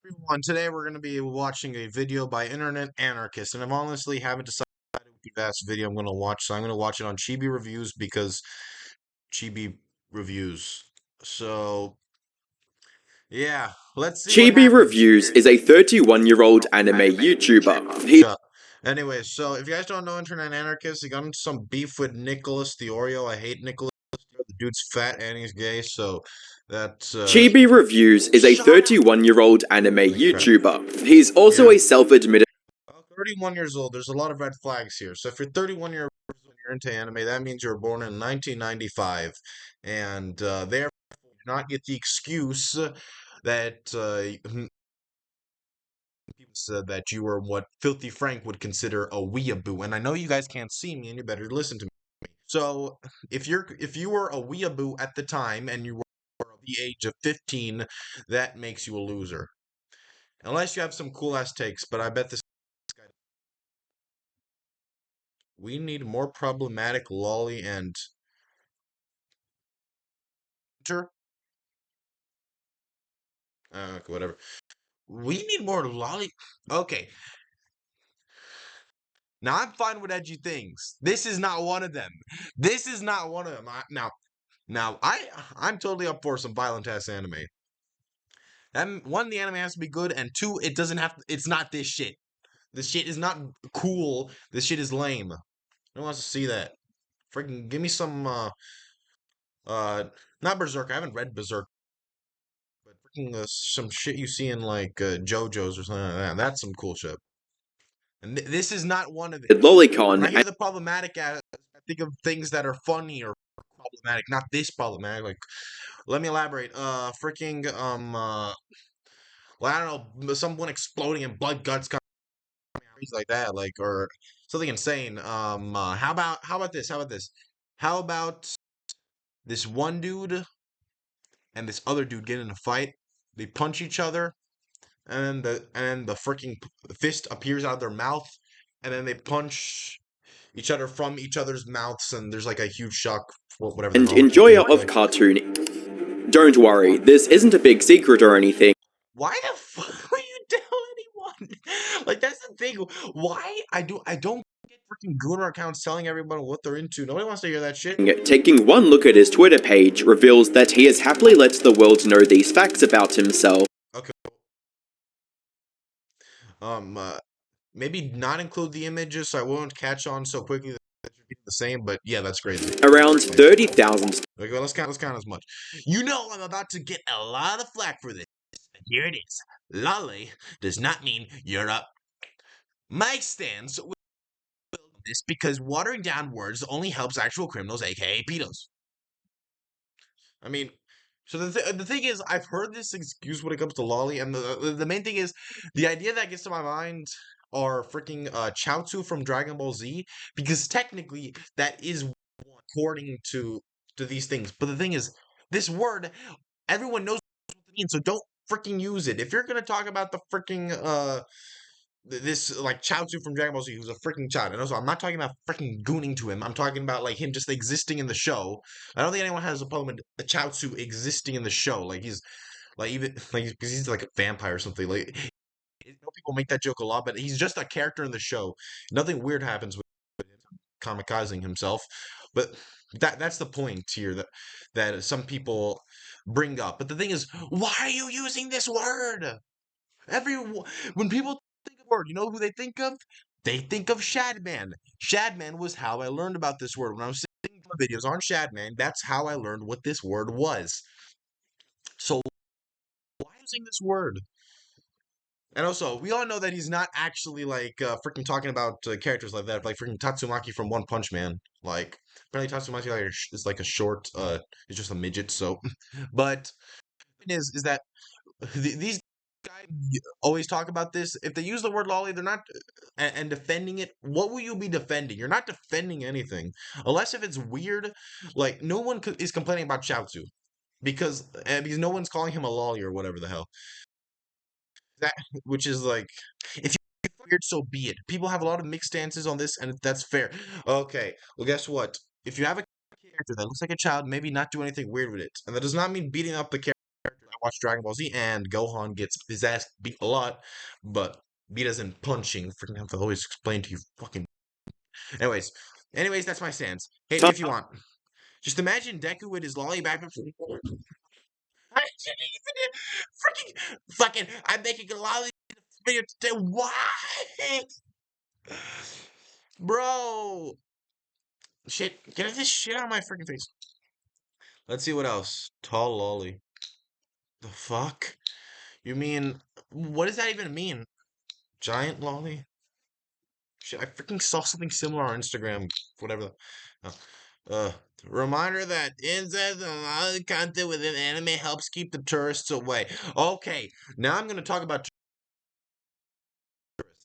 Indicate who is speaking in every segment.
Speaker 1: Everyone, today we're going to be watching a video by Internet Anarchist, and I honestly haven't decided what last video I'm going to watch, so I'm going to watch it on Chibi Reviews because Chibi Reviews. So, yeah, let's see what
Speaker 2: Chibi
Speaker 1: happens
Speaker 2: Reviews
Speaker 1: here.
Speaker 2: is a 31-year-old anime YouTuber.
Speaker 1: Shut. Anyways, so if you guys don't know Internet Anarchist, he got into some beef with Nicholas the Oreo. I hate Nicholas. The dude's fat and he's gay, so that's
Speaker 2: Chibi Reviews is a
Speaker 1: shut up.
Speaker 2: 31-year-old anime
Speaker 1: Holy crap.
Speaker 2: YouTuber. He's also
Speaker 1: Yeah.
Speaker 2: a self-admitted
Speaker 1: 31 years old. There's a lot of red flags here. So if you're 31 years old and you're into anime, that means you were born in 1995, and therefore you do not get the excuse that people said that you were what Filthy Frank would consider a weeaboo. And I know you guys can't see me, and you better listen to me. So if you were a weeaboo at the time and you were the age of 15, that makes you a loser. Unless you have some cool ass takes, but I bet this. We need more problematic lolly and okay, whatever. We need more lolly. Okay, now I'm fine with edgy things. This is not one of them. This is not one of them. I'm totally up for some violent ass anime. One, the anime has to be good, and two, it doesn't have. It's not this shit. This shit is not cool. This shit is lame. No one wants to see that. Freaking give me some uh not Berserk. I haven't read Berserk, but freaking some shit you see in like JoJo's or something like that. That's some cool shit. And this is not one of it. When I
Speaker 2: lolicon
Speaker 1: hear the problematic, I think of things that are funny or problematic, not this problematic. Like, let me elaborate. Well, I don't know, someone exploding and blood guts coming out, things like that, like, or something insane. How about this? How about this? How about this one dude and this other dude get in a fight? They punch each other, and the freaking fist appears out of their mouth, and then they punch each other from each other's mouths, and there's like a huge shock for whatever the
Speaker 2: and
Speaker 1: hell.
Speaker 2: enjoyer of cartoon. Don't worry, this isn't a big secret or anything.
Speaker 1: Why the fuck would you tell anyone? Like that's the thing. Why I don't get freaking Gooner accounts telling everyone what they're into. Nobody wants to hear that shit.
Speaker 2: Taking one look at his Twitter page reveals that he has happily let the world know these facts about himself.
Speaker 1: Okay. Um. Uh, Maybe not include the images so I won't catch on so quickly that they're the same. But yeah, that's crazy.
Speaker 2: Around 30,000
Speaker 1: Okay, well, let's count as much. You know I'm about to get a lot of flack for this. Here it is. Lolly does not mean you're up. My stance with this because watering down words only helps actual criminals, aka pedos. I mean, so the thing is, I've heard this excuse when it comes to lolly, and the main thing is, the idea that gets to my mind are freaking Chaozu from Dragon Ball Z, because technically that is according to these things. But the thing is, this word, everyone knows what it means, so don't freaking use it. If you're gonna talk about the freaking this like Chaozu from Dragon Ball Z, who's a freaking child, and also I'm not talking about freaking gooning to him. I'm talking about like him just existing in the show. I don't think anyone has a problem with a Chaozu existing in the show. Like he's like even like because he's like a vampire or something. Like I know people make that joke a lot, but he's just a character in the show. Nothing weird happens with him kamikazing himself. But that's the point here that some people bring up. But the thing is, why are you using this word? Every when people think of word, you know who they think of? They think of Shadman. Shadman was how I learned about this word. When I was seeing videos on Shadman, that's how I learned what this word was. So why using this word? And also, we all know that he's not actually like freaking talking about characters like that, like freaking Tatsumaki from One Punch Man. Like apparently Tatsumaki is like a short, he's just a midget. So, but the thing is that these guys always talk about this. If they use the word lolly, they're not and defending it. What will you be defending? You're not defending anything, unless if it's weird. Like no one is complaining about Chaozu because no one's calling him a lolly or whatever the hell. That which is like if you weird, so be it. People have a lot of mixed stances on this, and that's fair. Okay, well guess what? If you have a character that looks like a child, maybe not do anything weird with it, and that does not mean beating up the character. I watch Dragon Ball Z, and Gohan gets his ass beat a lot, but beat as in punching. Freaking have to always explain to you fucking. Anyways, that's my stance. Hate me if you want. Just imagine Deku with his lolly back. Freaking fucking, I'm making a lolly video today. Why? Bro. Shit, get this shit out of my freaking face. Let's see what else. Tall lolly. The fuck? You mean, what does that even mean? Giant lolly? Shit, I freaking saw something similar on Instagram. Whatever. Uh, reminder that incest and a lot of the content within anime helps keep the tourists away. Okay, now I'm gonna talk about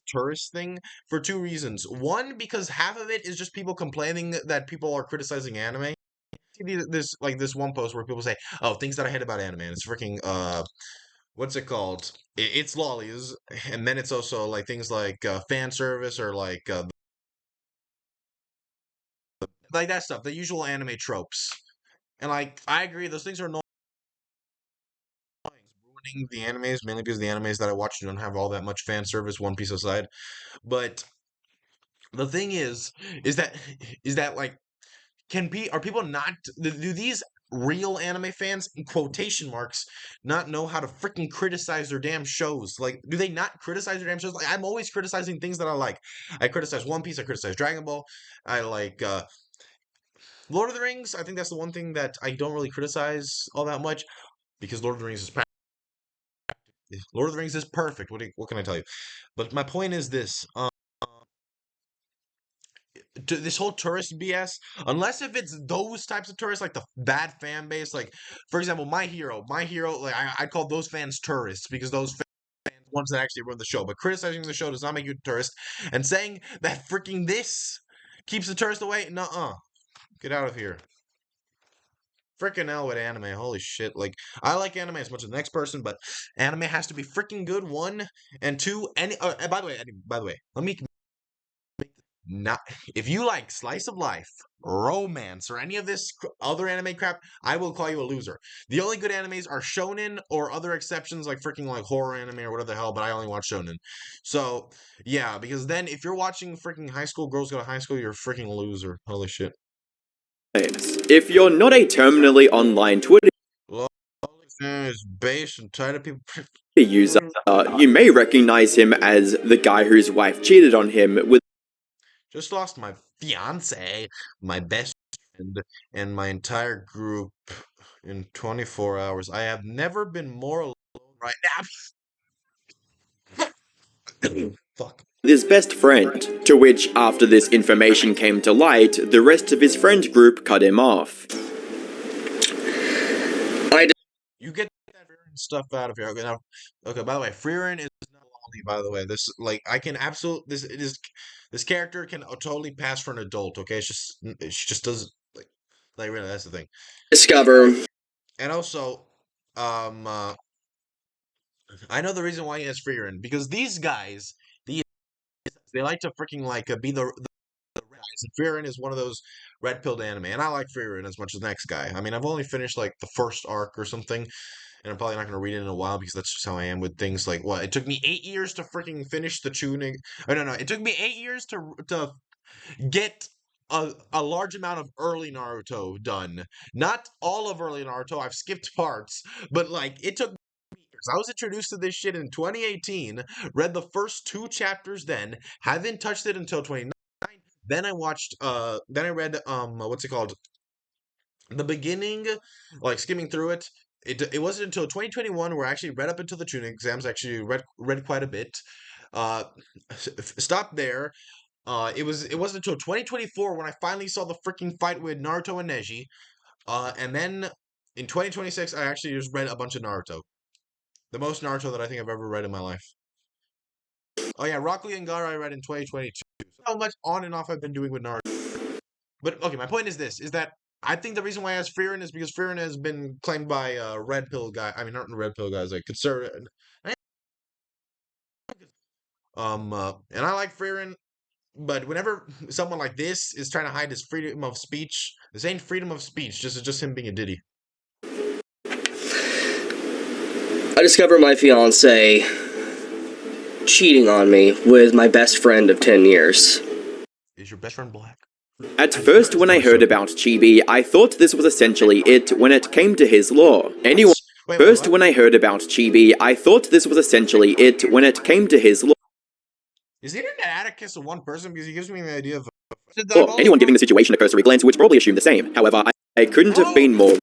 Speaker 1: tourist thing for two reasons. One, because half of it is just people complaining that people are criticizing anime. This one post where people say, "Oh, things that I hate about anime." And it's freaking what's it called? It's lollies, and then it's also like things like fan service or like that stuff, the usual anime tropes. And like I agree, those things are annoying, ruining the animes mainly because the animes that I watch don't have all that much fan service. One Piece aside, but the thing is that is that like are people not do these real anime fans in quotation marks not know how to freaking criticize their damn shows? Like, do they not criticize their damn shows? Like, I'm always criticizing things that I like. I criticize One Piece, I criticize Dragon Ball, I like Lord of the Rings. I think that's the one thing that I don't really criticize all that much because Lord of the Rings is Lord of the Rings is perfect. What can I tell you? But my point is this: this whole tourist BS, unless if it's those types of tourists, like the bad fan base, like for example, my hero, like I call those fans tourists because those fans ones that actually run the show. But criticizing the show does not make you a tourist, and saying that freaking this keeps the tourist away, nuh-uh, get out of here. Freaking hell with anime, holy shit! Like I like anime as much as the next person, but anime has to be freaking good. One and two, and by the way, let me not if you like slice of life, romance, or any of this other anime crap, I will call you a loser. The only good animes are shonen or other exceptions like freaking like horror anime or whatever the hell, but I only watch shonen. So yeah, because then if you're watching freaking High School Girls Go to High School, you're a freaking loser. Holy shit.
Speaker 2: If you're not a terminally online Twitter
Speaker 1: Is based and tired of people.
Speaker 2: user, you may recognize him as the guy whose wife cheated on him with
Speaker 1: Just lost my fiance, my best friend, and my entire group in 24 hours. I have never been more alone right now. Fuck.
Speaker 2: his best friend, to which, after this information came to light, the rest of his friend group cut him off.
Speaker 1: You get that Frieren stuff out of here. Okay, now, okay. By the way, Frieren is not lolly. By the way, this like I can absolutely this character can totally pass for an adult. Okay, she just does like really that's the thing.
Speaker 2: Discover.
Speaker 1: And also, I know the reason why he has Frieren because these guys, they like to freaking like be the guys. And Frieren is one of those red pilled anime, and I like Frieren as much as the next guy. I mean, I've only finished like the first arc or something, and I'm probably not gonna read it in a while because that's just how I am with things. Like, what it took me 8 years to freaking finish the tuning. Oh no, it took me 8 years to get a large amount of early Naruto done. Not all of early Naruto. I've skipped parts, but like it took years. I was introduced to this shit in 2018. Read the first 2 chapters then. Haven't touched it until 2019. Then I watched then I read what's it called? The beginning, like skimming through it. It wasn't until 2021 where I actually read up until the tuning exams. Actually read quite a bit. Uh, stopped there. It wasn't until 2024 when I finally saw the freaking fight with Naruto and Neji. And then in 2026 I actually just read a bunch of Naruto. The most Naruto that I think I've ever read in my life. Oh yeah, Rock Lee and Gaara I read in 2022. So how much on and off I've been doing with Naruto. But okay, my point is this: is that I think the reason why I has Frieren is because Frieren has been claimed by red pill guy. I mean, not red pill guys, like conservative. And I like Frieren, but whenever someone like this is trying to hide his freedom of speech, this ain't freedom of speech. Just him being a ditty.
Speaker 3: I discovered my fiance cheating on me with my best friend of 10 years.
Speaker 1: Is your best friend black?
Speaker 2: At first, when I heard about Chibi, I thought this was essentially it when it came to his lore. Anyway,
Speaker 1: Wait,
Speaker 2: first
Speaker 1: what?
Speaker 2: when I heard about Chibi, I thought this was essentially it when it came to his lore.
Speaker 1: Is the internet Atticus a one person? Because he gives me the idea of
Speaker 2: Anyone giving the situation a cursory glance would probably assume the same. However, I couldn't have been more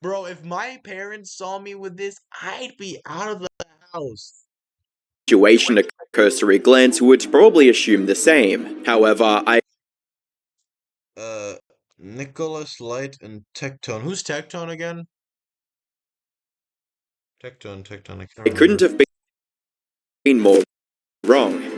Speaker 1: Bro, if my parents saw me with this, I'd be out of the house.
Speaker 2: situation a cursory glance would probably assume the same. However, I
Speaker 1: Nicholas Light and Tectone. Who's Tectone again? Tectone, I can't
Speaker 2: couldn't
Speaker 1: remember.
Speaker 2: have been more wrong.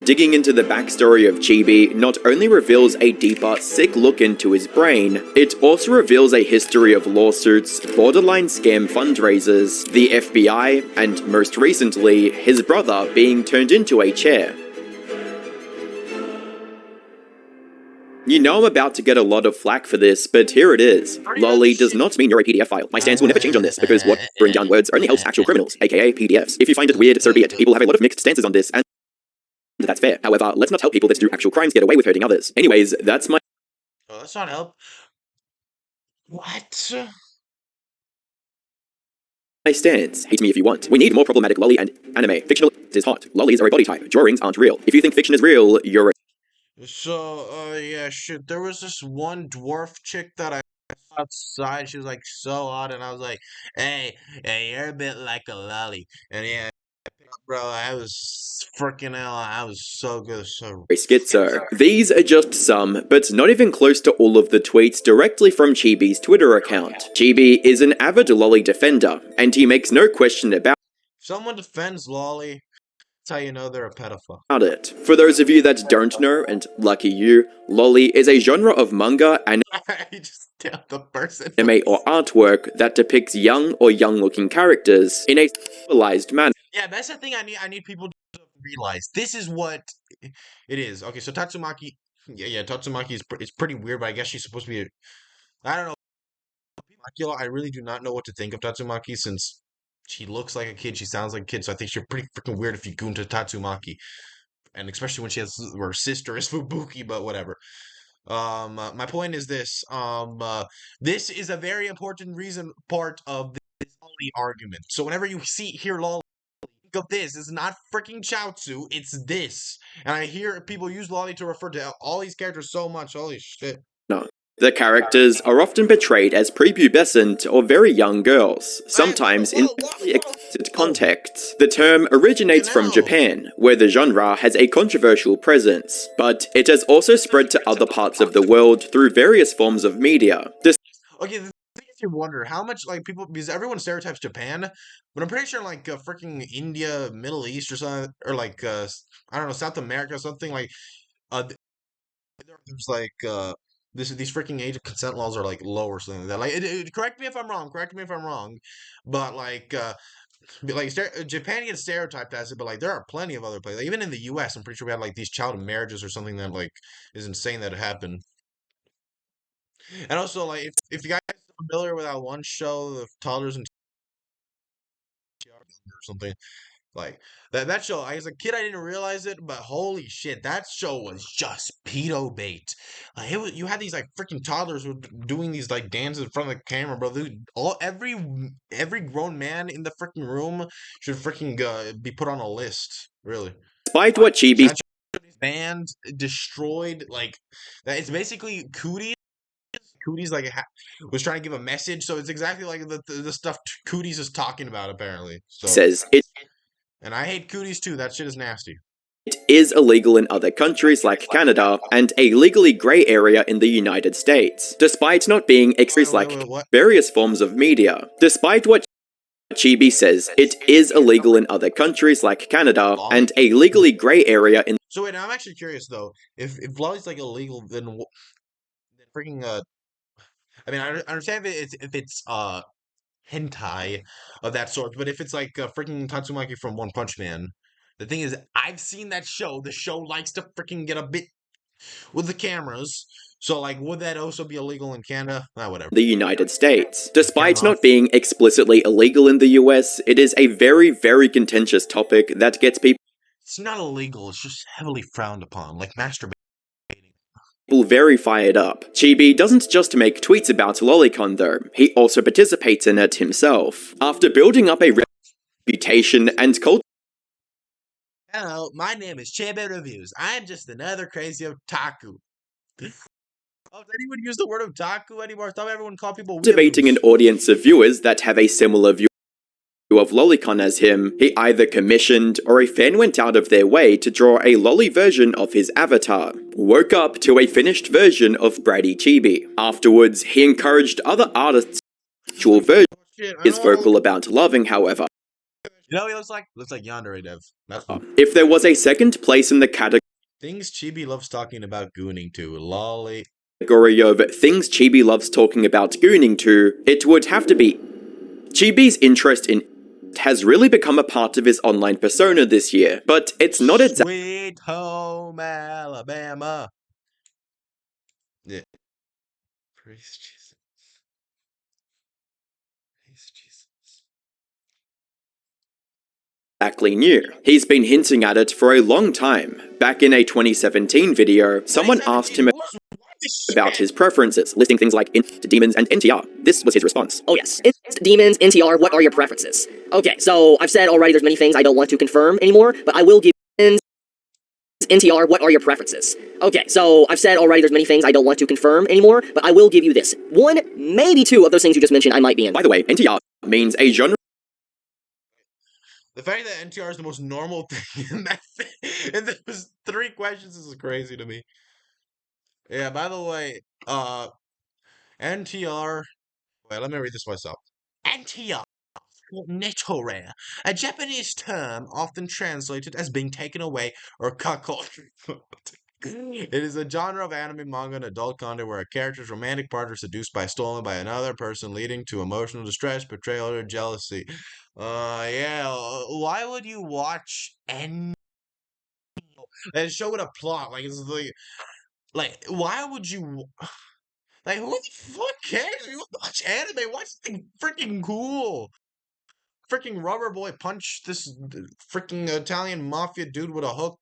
Speaker 2: Digging into the backstory of Chibi not only reveals a deeper, sick look into his brain, it also reveals a history of lawsuits, borderline scam fundraisers, the FBI, and most recently, his brother being turned into a chair. You know I'm about to get a lot of flack for this, but here it is. Lolly does not mean you're a PDF file. My stance will never change on this, because what bring down words only helps actual criminals, aka PDFs. If you find it weird, so be it. People have a lot of mixed stances on this, and that's fair. However, let's not help people that do actual crimes get away with hurting others. Anyways, that's my
Speaker 1: Oh, that's not help. What?
Speaker 2: stance. Hate me if you want. We need more problematic lolly and anime. Fictional is hot. Lollies are a body type. Drawings aren't real. If you think fiction is real, you're a
Speaker 1: So, yeah, shit. There was this one dwarf chick that I saw outside. She was like so hot, and I was like, "Hey, you're a bit like a lolly." And yeah, bro, I was freaking hell. I was so good, so.
Speaker 2: schizo. These are just some, but not even close to all of the tweets directly from Chibi's Twitter account. Chibi is an avid lolly defender, and he makes no question about
Speaker 1: If someone defends Lolly, that's how you know they're a pedophile.
Speaker 2: it. For those of you that don't know, and lucky you, lolly is a genre of manga and
Speaker 1: You just tell the person.
Speaker 2: anime or artwork that depicts young or young-looking characters in a civilized manner.
Speaker 1: Yeah, that's the thing I need people to realize. This is what it is. Okay, so Tatsumaki, yeah, Tatsumaki is it's pretty weird, but I guess she's supposed to be. I don't know. Akira, I really do not know what to think of Tatsumaki since she looks like a kid, she sounds like a kid, so I think she's pretty freaking weird if you go into Tatsumaki, and especially when she has her sister is Fubuki, but whatever. My point is this. This is a very important part of this Lolly argument. So whenever you hear Lolly, think of this. It's not freaking Chaozu. It's this. And I hear people use Lolly to refer to all these characters so much. Holy shit.
Speaker 2: The characters are often portrayed as prepubescent or very young girls, sometimes in explicit contexts. The term originates from Japan, where the genre has a controversial presence, but it has also spread to other parts of the world through various forms of media.
Speaker 1: Okay, the thing is, you wonder how much like people because everyone stereotypes Japan, but I'm pretty sure like freaking India, Middle East, or something, or like I don't know, South America, or something like there's like these freaking age of consent laws are like low or something like that. Like, correct me if I'm wrong. Correct me if I'm wrong, but Japan gets stereotyped as it, but like there are plenty of other places. Like, even in the U.S., I'm pretty sure we had like these child marriages or something that like is insane that it happened. And also, like, if you guys are familiar with that one show, the Toddlers and or something like that show, as a kid, I didn't realize it, but holy shit, that show was just pedo bait. Like, you had these like freaking toddlers who were doing these like dances in front of the camera, bro. Dude, every grown man in the freaking room should freaking be put on a list. Really,
Speaker 2: Despite what Chibi
Speaker 1: that show is banned, destroyed. Like that, it's basically Cooties. Cooties like was trying to give a message, so it's exactly like the stuff Cooties is talking about apparently. So
Speaker 2: says it
Speaker 1: and I hate Cooties too. That shit is nasty.
Speaker 2: is illegal in other countries like Canada and a legally grey area in the United States, despite not being like
Speaker 1: What?
Speaker 2: various forms of media. Despite what Chibi says, it is illegal in other countries like Canada and a legally grey area in
Speaker 1: So wait, I'm actually curious though. If Lolly's like illegal, then freaking I mean, I understand if it's hentai of that sort, but if it's like freaking Tatsumaki from One Punch Man, the thing is, I've seen that show. The show likes to freaking get a bit with the cameras. So, like, would that also be illegal in Canada? Ah, whatever.
Speaker 2: the United States. Despite
Speaker 1: Camera
Speaker 2: not
Speaker 1: off.
Speaker 2: being explicitly illegal in the US, it is a very, very contentious topic that gets people
Speaker 1: It's not illegal. It's just heavily frowned upon, like masturbating.
Speaker 2: very fired up. Chibi doesn't just make tweets about Lolicon though, he also participates in it himself. After building up a reputation and culture
Speaker 1: Hello, my name is Chibi Reviews. I'm just another crazy otaku. Oh, does anyone use the word otaku anymore? Stop everyone call people
Speaker 2: cultivating an
Speaker 1: weeaboos.
Speaker 2: audience of viewers that have a similar view of Lolicon as him, he either commissioned or a fan went out of their way to draw a lolly version of his avatar, woke up to a finished version of Brady Chibi. Afterwards, he encouraged other artists to version
Speaker 1: Oh, shit, I
Speaker 2: is
Speaker 1: know.
Speaker 2: vocal about loving, however.
Speaker 1: You know what he looks like? Looks like Yandere Dev. That's
Speaker 2: If there was a second place in the
Speaker 1: things Chibi loves talking about gooning to. Lolly.
Speaker 2: category of things Chibi loves talking about gooning to, it would have to be Chibi's interest in has really become a part of his online persona this year, but it's not exactly
Speaker 1: Sweet home Alabama. Yeah. Praise Jesus. Praise Jesus.
Speaker 2: new. He's been hinting at it for a long time. Back in a 2017 video, someone asked him about his preferences, listing things like demons and NTR. This was his response.
Speaker 3: Oh yes, it's demons, NTR, what are your preferences? Okay, so I've said already there's many things I don't want to confirm anymore, but I will give NTR, what are your preferences? Okay, so I've said already there's many things I don't want to confirm anymore, but I will give you this. One, maybe two of those things you just mentioned I might be in.
Speaker 2: By the way, NTR means a genre
Speaker 1: The fact that NTR is the most normal thing in those three questions is crazy to me. Yeah, by the way, NTR. Wait, let me read this myself. NTR. Netore, a Japanese term often translated as being taken away or cuckolded. It is a genre of anime, manga, and adult content where a character's romantic partner is seduced by stolen by another person, leading to emotional distress, betrayal, or jealousy. Yeah. Why would you watch and show it a plot? Like it's like why would you? Like who the fuck cares? You watch anime? Watch something freaking cool. Freaking rubber boy punch this freaking Italian mafia dude with a hook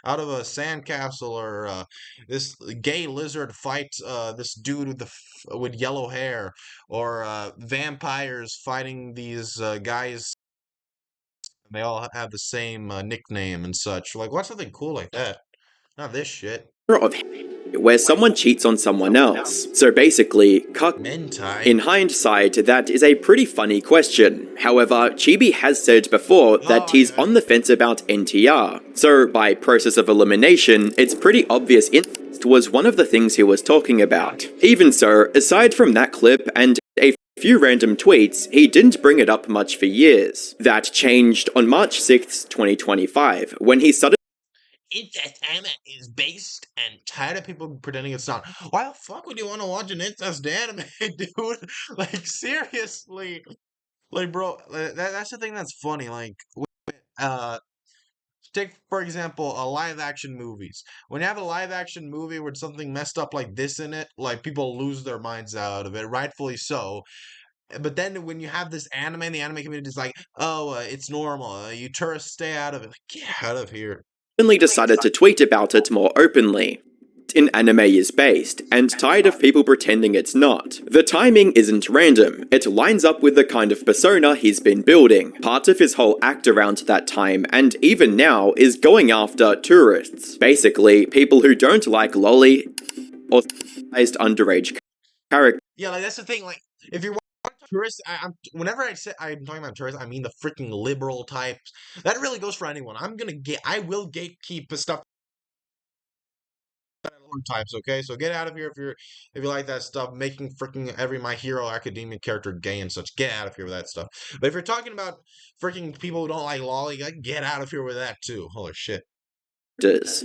Speaker 1: out of a sandcastle, or this gay lizard fight this dude with with yellow hair, or vampires fighting these guys. They all have the same nickname and such. Like, what's something cool like that? Not this shit.
Speaker 2: of where someone cheats on someone else. So basically,
Speaker 1: Mentai.
Speaker 2: in hindsight, that is a pretty funny question. However, Chibi has said before that he's on the fence about NTR. So by process of elimination, it's pretty obvious incest was one of the things he was talking about. Even so, aside from that clip and a few random tweets, he didn't bring it up much for years. That changed on March 6th, 2025, when he started
Speaker 1: Incest anime is based and tired of people pretending it's not. Why the fuck would you want to watch an incest anime, dude? Like seriously, like bro, that's the thing that's funny. Like, uh, take for example a live action movies. When you have a live action movie with something messed up like this in it, like people lose their minds out of it, rightfully so. But then when you have this anime, the anime community is like, oh, it's normal. You tourists stay out of it. Like, get out of here.
Speaker 2: decided to tweet about it more openly. In anime is based, and tired of people pretending it's not. The timing isn't random, it lines up with the kind of persona he's been building. Part of his whole act around that time, and even now, is going after tourists. Basically, people who don't like lolly or underage characters.
Speaker 1: Yeah, like that's the thing. Like, if you're watching tourists, whenever I say I'm talking about tourists, I mean the freaking liberal types. That really goes for anyone. I will gatekeep stuff. Types, okay, so get out of here if you like that stuff, making freaking every My Hero Academia character gay and such. Get out of here with that stuff. But if you're talking about freaking people who don't like lolly, get out of here with that too. Holy shit.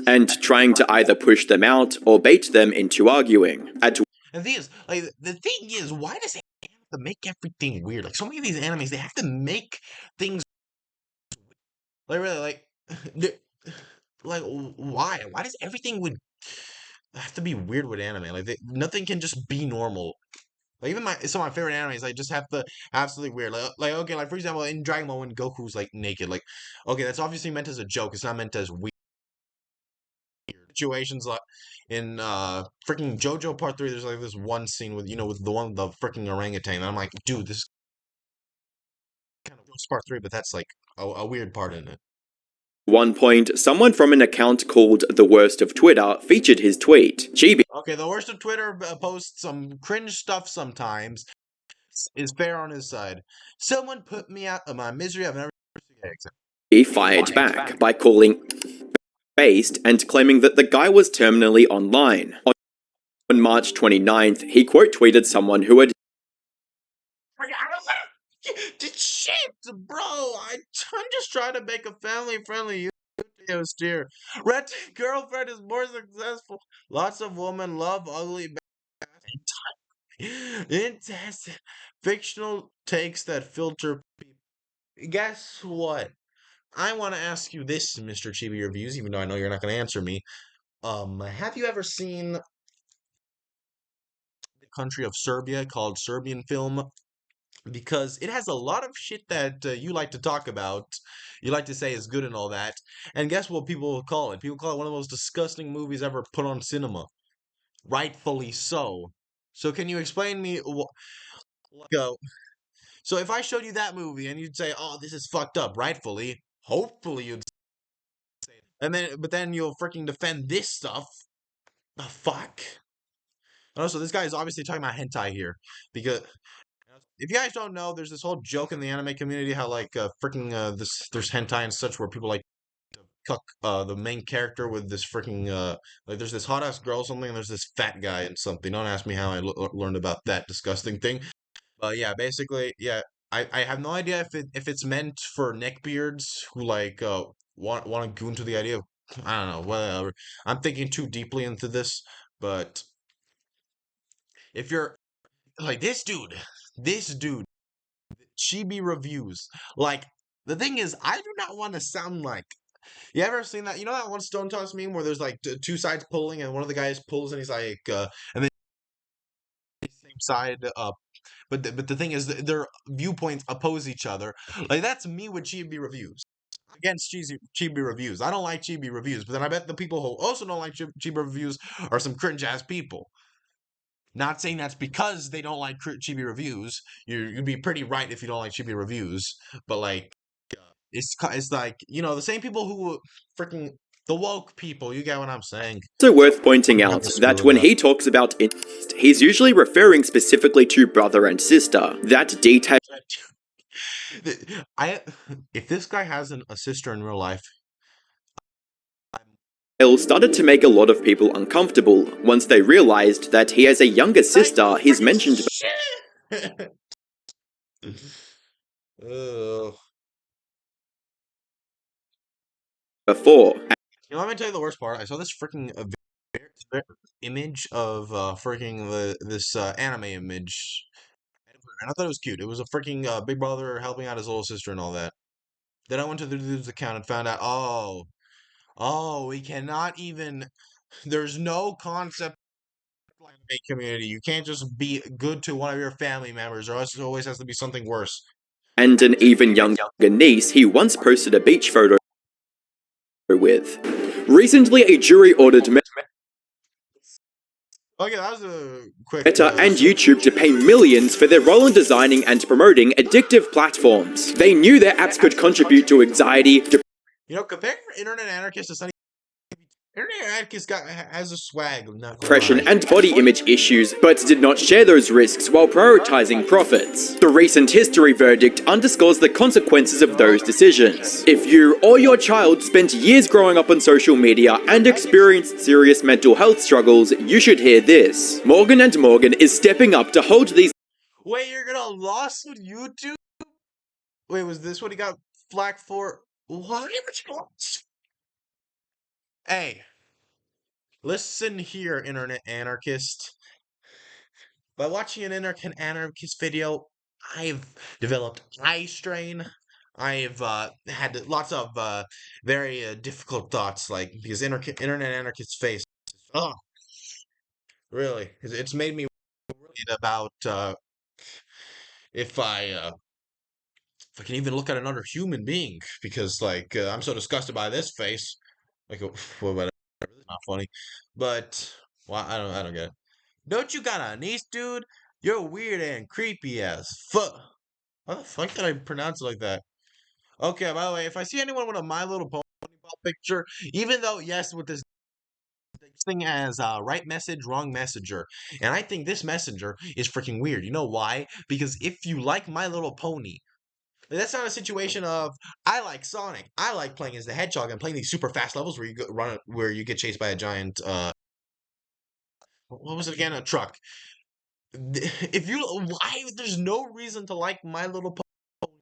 Speaker 2: And trying to either push them out or bait them into arguing.
Speaker 1: And the thing is, why does anime have to make everything weird? Like so many of these animes, they have to make things like really like like why? Why does everything with have to be weird with anime. Like nothing can just be normal. Like even some of my favorite animes, like just have to absolutely weird. Like okay, like for example, in Dragon Ball when Goku's like naked, like okay, that's obviously meant as a joke. It's not meant as weird situations. Like in freaking JoJo Part 3, there's like this one scene with with the one with the freaking orangutan. And I'm like, dude, this is kind of Part 3, but that's like a weird part in it.
Speaker 2: One point, someone from an account called The Worst of Twitter featured his tweet. Chibi
Speaker 1: Okay, the worst of Twitter posts some cringe stuff sometimes. Is fair on his side. Someone put me out of my misery. I've never seen it.
Speaker 2: fired back by calling based and claiming that the guy was terminally online. On March 29th, he quote tweeted someone who had
Speaker 1: Shit, bro! I'm just trying to make a family-friendly YouTube steer. Red girlfriend is more successful. Lots of women love ugly intense fictional takes that filter people. Guess what? I want to ask you this, Mr. Chibi Reviews, even though I know you're not going to answer me. Have you ever seen the country of Serbia called Serbian Film? Because it has a lot of shit that you like to talk about. You like to say is good and all that. And guess what people call it? People call it one of the most disgusting movies ever put on cinema. Rightfully so. So can you explain me so if I showed you that movie and you'd say, "Oh, this is fucked up," rightfully, hopefully you'd say it. But then you'll freaking defend this stuff. The fuck? And also, this guy is obviously talking about hentai here because if you guys don't know, there's this whole joke in the anime community how like freaking there's hentai and such where people like to cuck the main character with this freaking like there's this hot ass girl or something and there's this fat guy and something. Don't ask me how I learned about that disgusting thing. But yeah, basically, yeah, I have no idea if it's meant for neckbeards who like want to go into the idea of I don't know, whatever. I'm thinking too deeply into this, but if you're like this dude, Chibi Reviews, like the thing is, I do not want to sound like. You ever seen that? You know that one Stone Toss meme where there's like two sides pulling, and one of the guys pulls, and he's like, and then same side but the thing is, their viewpoints oppose each other. Like that's me with Chibi Reviews. Against Chibi Reviews. I don't like Chibi Reviews, but then I bet the people who also don't like Chibi Reviews are some cringe ass people. Not saying that's because they don't like Chibi Reviews. You'd be pretty right if you don't like Chibi Reviews, but like it's like the same people who freaking the woke people. You get what I'm saying?
Speaker 2: also worth pointing out that when he talks about incest, he's usually referring specifically to brother and sister. That detail
Speaker 1: If this guy has a sister in real life,
Speaker 2: started to make a lot of people uncomfortable once they realized that he has a younger sister he's mentioned before.
Speaker 1: Let me tell you the worst part. I saw this freaking image of freaking this anime image, and I thought it was cute. It was a freaking big brother helping out his little sister and all that. Then I went to the dude's account and found out, we cannot even. There's no concept anime community. You can't just be good to one of your family members, or else it always has to be something worse.
Speaker 2: And an even younger niece he once posted a beach photo with. Recently, a jury ordered
Speaker 1: Okay, that was a quick.
Speaker 2: Meta and YouTube to pay millions for their role in designing and promoting addictive platforms. They knew their apps could contribute to anxiety,
Speaker 1: Compared to Internet Anarchist, it's not Internet Anarchist has a swag.
Speaker 2: depression, and body image issues, but did not share those risks while prioritizing profits. The recent history verdict underscores the consequences of those decisions. If you or your child spent years growing up on social media and experienced serious mental health struggles, you should hear this. Morgan & Morgan is stepping up to hold these.
Speaker 1: Wait, you're gonna lawsuit YouTube? Wait, was this what he got flack for? What? Hey, listen here, Internet Anarchist. By watching an Internet Anarchist video, I've developed eye strain. I've had lots of very difficult thoughts, like because Internet Anarchist's face is Oh, really? It's made me worried about if I uh, if I can even look at another human being because like I'm so disgusted by this face. Like, well, whatever. It's not funny, but well, I don't get it. Don't you got a niece, dude? You're weird and creepy as fuck. How the fuck did I pronounce it like that? Okay, by the way, if I see anyone with a My Little Pony picture, even though yes, with this thing as right message, wrong messenger, and I think this messenger is freaking weird. You know why? Because if you like My Little Pony, that's not a situation of I like Sonic. I like playing as the Hedgehog and playing these super fast levels where you run where you get chased by a giant. What was it again? A truck. If you why there's no reason to like My Little Pony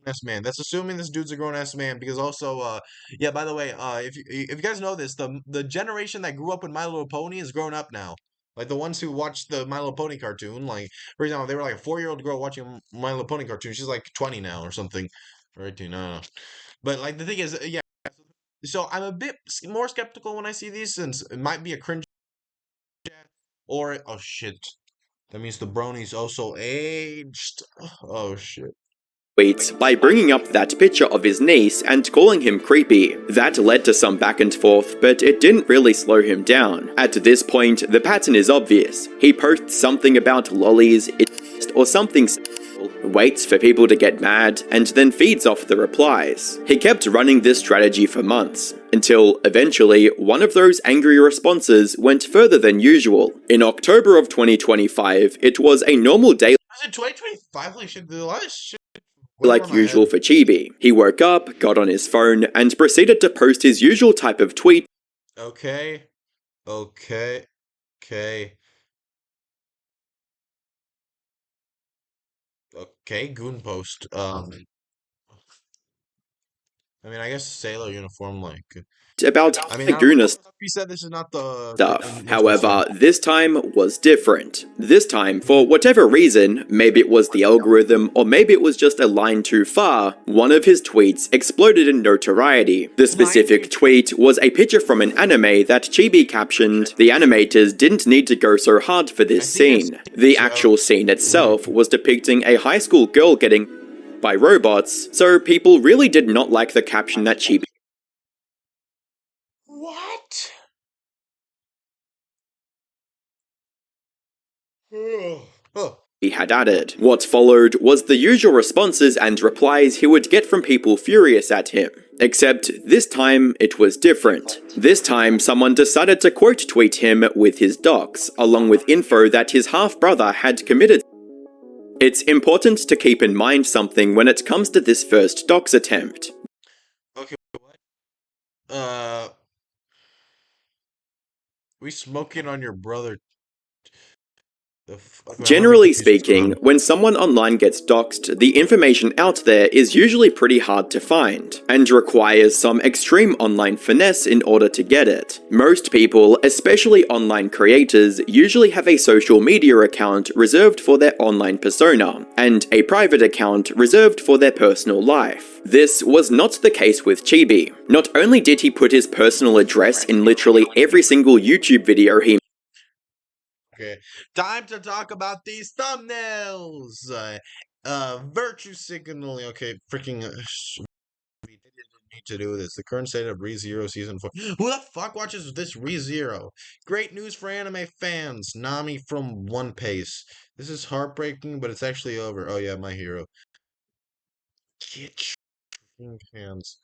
Speaker 1: ass man. That's assuming this dude's a grown ass man because also yeah, by the way, if you guys know this, the generation that grew up with My Little Pony is grown up now. Like the ones who watched the My Little Pony cartoon, like for example, they were like a 4-year-old girl watching My Little Pony cartoon. She's like 20 now or something. Or 18, I don't know. But like the thing is, yeah. So I'm a bit more skeptical when I see these since it might be a cringe or oh shit. That means the brony's also aged. Oh shit.
Speaker 2: tweets by bringing up that picture of his niece and calling him creepy. That led to some back and forth, but it didn't really slow him down. At this point, the pattern is obvious. He posts something about lollies or something, waits for people to get mad, and then feeds off the replies. He kept running this strategy for months, until eventually one of those angry responses went further than usual. In October of 2025, it was a normal day
Speaker 1: Was it 2025? Holy shit, there's a lot of shit.
Speaker 2: like usual for Chibi. He woke up, got on his phone, and proceeded to post his usual type of tweet.
Speaker 1: Okay. Okay. Okay. Okay, Goon Post. I mean, I guess sailor uniform, like.
Speaker 2: About
Speaker 1: I mean,
Speaker 2: Laguna
Speaker 1: he said this is not the
Speaker 2: stuff.
Speaker 1: most
Speaker 2: However, this time was different. This time, for whatever reason, maybe it was the algorithm or maybe it was just a line too far, one of his tweets exploded in notoriety. The specific tweet was a picture from an anime that Chibi captioned, "The animators didn't need to go so hard for this scene." The actual scene itself was depicting a high school girl getting by robots, so people really did not like the caption that Chibi
Speaker 1: What? Oh.
Speaker 2: he had added. What followed was the usual responses and replies he would get from people furious at him. Except this time it was different. This time someone decided to quote tweet him with his docs, along with info that his half-brother had committed. It's important to keep in mind something when it comes to this first docs attempt.
Speaker 1: Okay, what? We smoking on your brother.
Speaker 2: Generally speaking, when someone online gets doxed, the information out there is usually pretty hard to find, and requires some extreme online finesse in order to get it. Most people, especially online creators, usually have a social media account reserved for their online persona, and a private account reserved for their personal life. This was not the case with Chibi. Not only did he put his personal address in literally every single YouTube video he
Speaker 1: Okay, time to talk about these thumbnails. Virtue signaling. Okay, freaking. We didn't need to do this. The current state of ReZero season 4. Who the fuck watches this ReZero? Great news for anime fans. Nami from One Piece. This is heartbreaking, but it's actually over. Oh yeah, My Hero. Get your hands.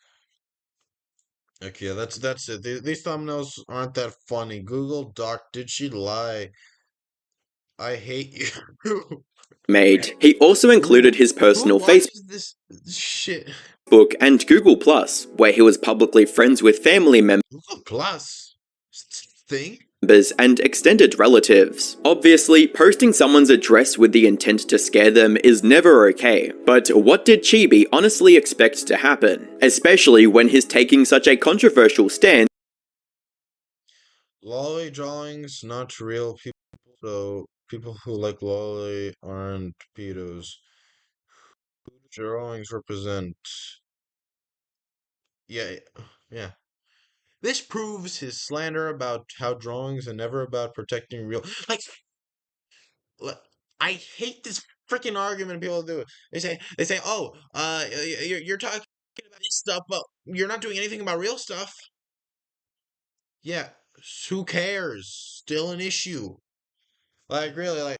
Speaker 1: Okay, that's it. These thumbnails aren't that funny. Google Doc, did she lie? I hate you.
Speaker 2: made. He also included his personal
Speaker 1: Who
Speaker 2: Facebook
Speaker 1: watches this shit?
Speaker 2: and Google Plus, where he was publicly friends with family
Speaker 1: Google Plus thing?
Speaker 2: members and extended relatives. Obviously, posting someone's address with the intent to scare them is never okay, but what did Chibi honestly expect to happen? Especially when he's taking such a controversial stand.
Speaker 1: Lolly drawings, not real people, so people who like lolly aren't pedos. Who do drawings represent? Yeah, yeah. This proves his slander about how drawings are never about protecting real. Like, I hate this freaking argument people do. They say, oh, you're talking about this stuff, but you're not doing anything about real stuff. Yeah, who cares? Still an issue. Like really, like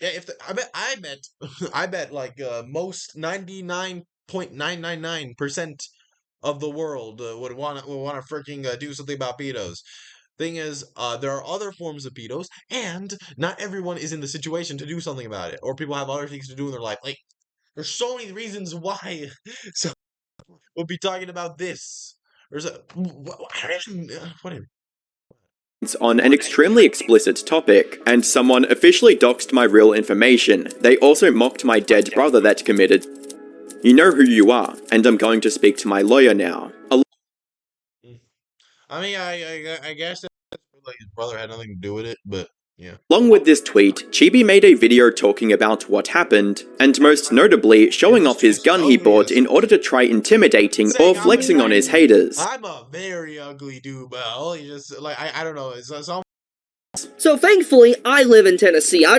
Speaker 1: yeah. I bet, I bet like most 99.999% of the world would want to freaking do something about pedos. Thing is, there are other forms of pedos, and not everyone is in the situation to do something about it, or people have other things to do in their life. Like, there's so many reasons why. So we'll be talking about this. There's a whatever.
Speaker 2: On an extremely explicit topic, and someone officially doxed my real information. They also mocked my dead brother that committed. You know who you are, and I'm going to speak to my lawyer now.
Speaker 1: I mean, I guess that like his brother had nothing to do with it, but yeah.
Speaker 2: Along with this tweet, Chibi made a video talking about what happened, and most notably showing off his gun he bought in order to try intimidating or flexing on his haters.
Speaker 1: I'm a very ugly dude, but only just like I don't know. It's almost.
Speaker 3: So thankfully, I live in Tennessee. I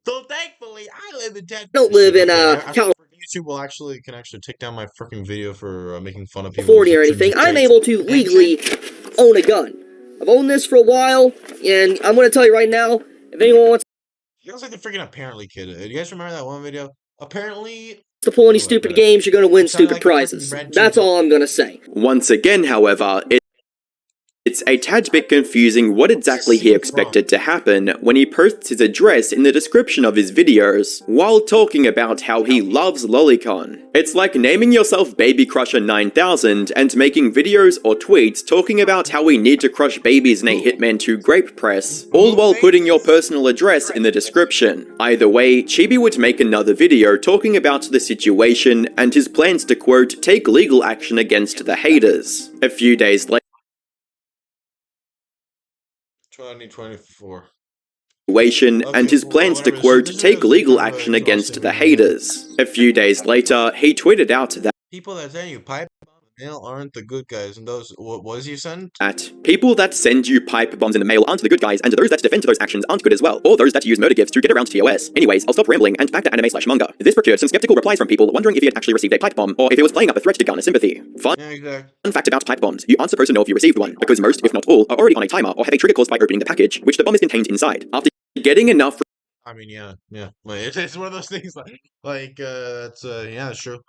Speaker 1: So thankfully, I live in Tennessee.
Speaker 3: don't live in California
Speaker 1: YouTube will can actually take down my freaking video for making fun of people.
Speaker 3: or anything. I'm able to legally own a gun. I've owned this for a while, and I'm gonna tell you right now, if anyone wants
Speaker 1: He looks like the freaking apparently kid. Do you guys remember that one video? Apparently.
Speaker 3: to pull any stupid games, you're gonna win
Speaker 1: Sounded
Speaker 3: stupid
Speaker 1: like a freaking
Speaker 3: prizes.
Speaker 1: red
Speaker 3: That's
Speaker 1: team.
Speaker 3: all I'm gonna say.
Speaker 2: Once again, however, it's a tad bit confusing what exactly he expected to happen when he posts his address in the description of his videos, while talking about how he loves Lolicon. It's like naming yourself Baby Crusher 9000 and making videos or tweets talking about how we need to crush babies in a Hitman 2 grape press, all while putting your personal address in the description. Either way, Chibi would make another video talking about the situation and his plans to quote, take legal action against the haters. A few days later,
Speaker 1: 2024.
Speaker 2: and his plans to quote, take legal action against the haters. A few days later, he tweeted out that
Speaker 1: People that send you pipe bombs in the mail aren't the good guys, and those what was you sent?
Speaker 2: people that send you pipe bombs in the mail aren't the good guys, and those that defend those actions aren't good as well, or those that use murder gifts to get around TOS. Anyways, I'll stop rambling and back to anime/manga. This procured some skeptical replies from people wondering if he had actually received a pipe bomb, or if he was playing up a threat to garner sympathy.
Speaker 1: Yeah, exactly.
Speaker 2: Fun fact about pipe bombs, you aren't supposed to know if you received one, because most, if not all, are already on a timer or have a trigger caused by opening the package, which the bomb is contained inside. After getting enough
Speaker 1: I mean, yeah. Like, it's one of those things that's yeah, that's true.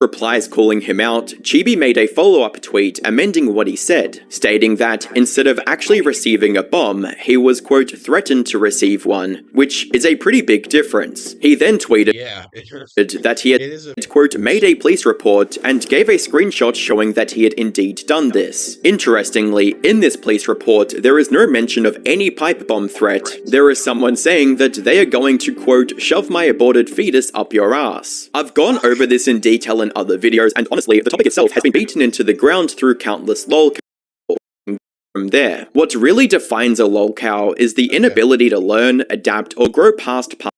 Speaker 2: replies calling him out, Chibi made a follow-up tweet amending what he said, stating that instead of actually receiving a bomb, he was, quote, threatened to receive one, which is a pretty big difference. He then tweeted
Speaker 1: Yeah.
Speaker 2: that he had,
Speaker 1: It is a
Speaker 2: quote, made a police report and gave a screenshot showing that he had indeed done this. Interestingly, in this police report, there is no mention of any pipe bomb threat. There is someone saying that they are going to, quote, shove my aborted fetus up your ass. I've gone over this in detail in other videos, and honestly, the topic itself has been beaten into the ground through countless lol from there. What really defines a lolcow is the inability to learn, adapt, or grow past
Speaker 1: Now,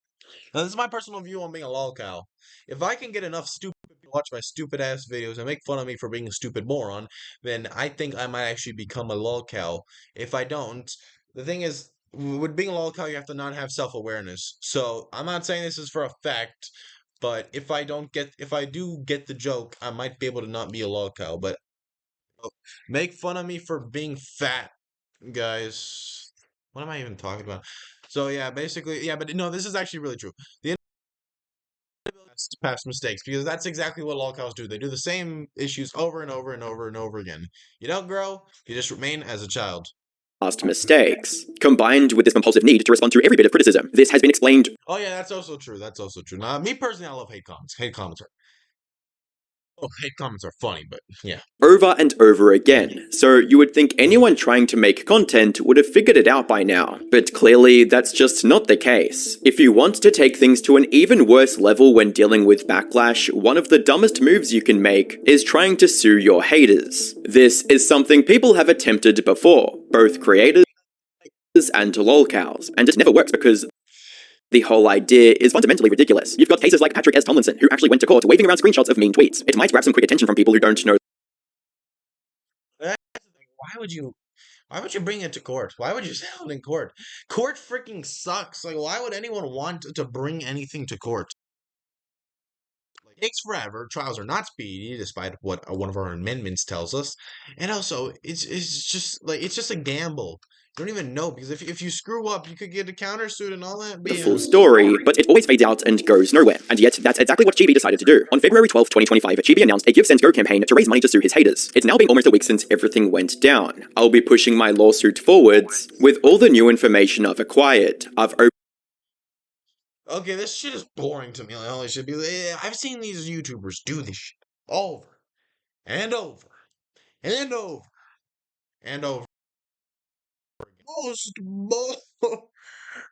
Speaker 1: this is my personal view on being a lolcow. If I can get enough stupid people to watch my stupid ass videos and make fun of me for being a stupid moron, then I think I might actually become a lolcow. If I don't, the thing is, with being a lolcow, you have to not have self-awareness. So I'm not saying this is for a fact, but if I do get the joke, I might be able to not be a lolcow. But make fun of me for being fat, guys. What am I even talking about? So yeah, basically, yeah, but no, this is actually really true. The past mistakes, because that's exactly what lolcows do. They do the same issues over and over and over and over again. You don't grow, you just remain as a child.
Speaker 2: past mistakes, combined with this compulsive need to respond to every bit of criticism. This has been explained
Speaker 1: Oh yeah, that's also true. Now, me personally, I love hate comments. Hate comments are funny, but yeah.
Speaker 2: over and over again, so you would think anyone trying to make content would have figured it out by now, but clearly that's just not the case. If you want to take things to an even worse level when dealing with backlash, one of the dumbest moves you can make is trying to sue your haters. This is something people have attempted before, both creators and lolcows, and it never works because The whole idea is fundamentally ridiculous. You've got cases like Patrick S. Tomlinson, who actually went to court waving around screenshots of mean tweets. It might grab some quick attention from people who don't know.
Speaker 1: Why would you bring it to court? Why would you settle it in court? Court freaking sucks. Like, why would anyone want to bring anything to court? Like, it takes forever. Trials are not speedy, despite what one of our amendments tells us. And also, it's just a gamble. You don't even know, because if you screw up, you could get a countersuit and all that.
Speaker 2: The full story, but it always fades out and goes nowhere. And yet, that's exactly what Chibi decided to do. On February 12, 2025, Chibi announced a Give Send Go campaign to raise money to sue his haters. It's now been almost a week since everything went down. I'll be pushing my lawsuit forwards with all the new information I've acquired.
Speaker 1: Okay, this shit is boring to me. Like, holy shit, because I've seen these YouTubers do this shit over and over and over and over. Most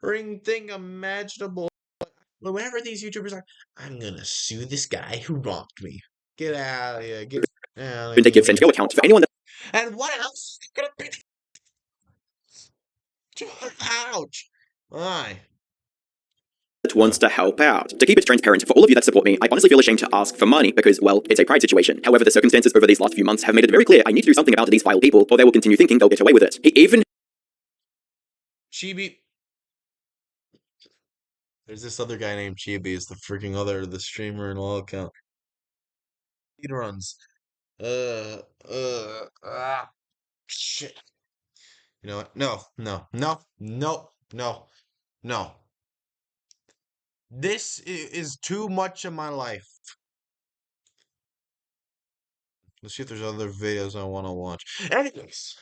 Speaker 1: boring thing imaginable. But whenever these YouTubers are, I'm gonna sue this guy who wronged me. Get out of here. Get out of
Speaker 2: a Give Send Go account for anyone that
Speaker 1: And what else is gonna be? Ouch. Why?
Speaker 2: wants to help out. To keep it transparent for all of you that support me, I honestly feel ashamed to ask for money because, well, it's a pride situation. However, the circumstances over these last few months have made it very clear I need to do something about these vile people, or they will continue thinking they'll get away with it. He even
Speaker 1: Chibi. There's this other guy named Chibi. Is the streamer and all account. Speed runs. Shit. You know what? No. This is too much of my life. Let's see if there's other videos I want to watch. Anyways,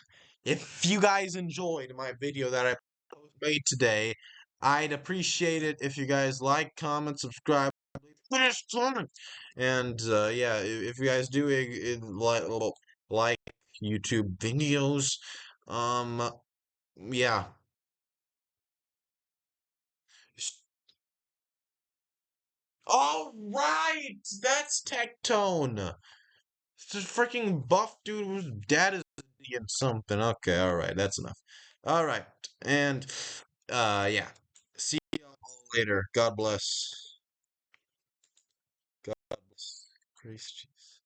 Speaker 1: if you guys enjoyed my video that I made today, I'd appreciate it if you guys like, comment, subscribe, finish comment. And yeah, if you guys do like YouTube videos, yeah. All right, that's Tectone. It's this freaking buff dude whose dad is Indian something. Okay, all right, that's enough. All right, and yeah. See y'all later. God bless. God bless. Grace Jesus.